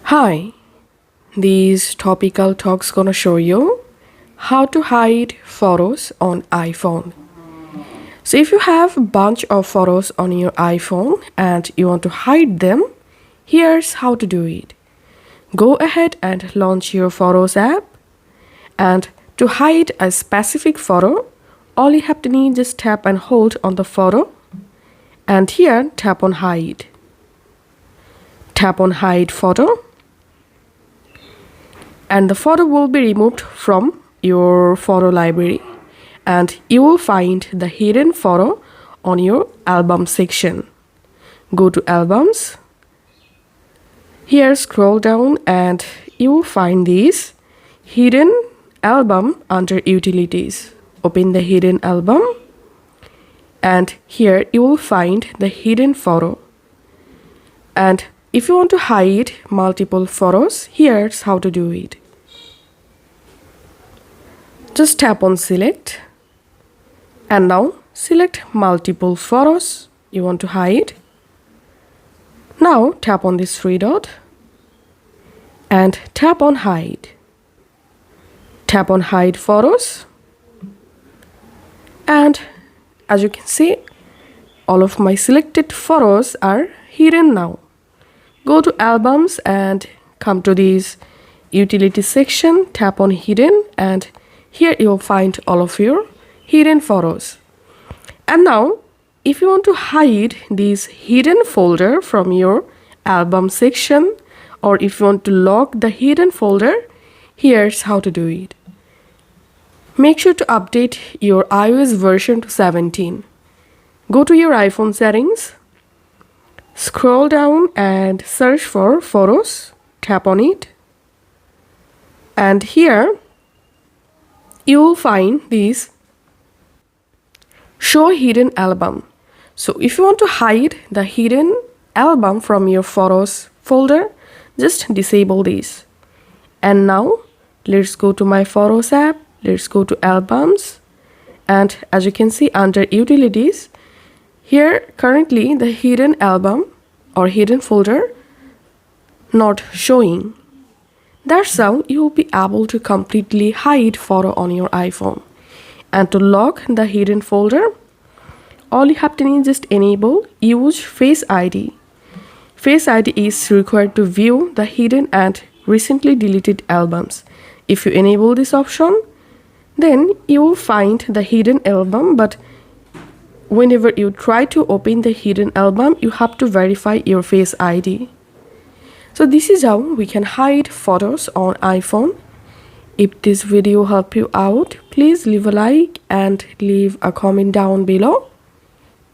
Hi, these topical talks gonna show you how to hide photos on iPhone. So if you have a bunch of photos on your iPhone and you want to hide them, here's how to do it. Go ahead and launch your Photos app, and to hide a specific photo, all you have to need is tap and hold on the photo, and here tap on hide. Tap on hide photo, and the photo will be removed from your photo library, and you will find the hidden photo on your album section. Go to albums. Here scroll down and you will find this hidden album under utilities. Open the hidden album, and here you will find the hidden photo. And if you want to hide multiple photos, here's how to do it. Just tap on select, and now select multiple photos you want to hide. Now tap on this three dot and tap on hide. Tap on hide photos, and as you can see, all of my selected photos are hidden now. Go to albums and come to this utility section, tap on hidden, and here you'll find all of your hidden photos. And now if you want to hide this hidden folder from your album section, or if you want to lock the hidden folder, here's how to do it. Make sure to update your iOS version to 17. Go to your iPhone settings, scroll down and search for photos, tap on it, and here you will find this show hidden album. So if you want to hide the hidden album from your photos folder, just disable this. And now let's go to my Photos app. Let's go to albums, and as you can see under utilities, here currently the hidden album or hidden folder not showing. That's how you will be able to completely hide photo on your iPhone. And to lock the hidden folder, all you have to need is just enable use Face ID. Face ID is required to view the hidden and recently deleted albums. If you enable this option, then you will find the hidden album, but whenever you try to open the hidden album, you have to verify your Face ID. So this is how we can hide photos on iPhone. If this video helped you out, please leave a like and leave a comment down below.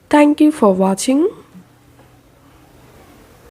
Thank you for watching.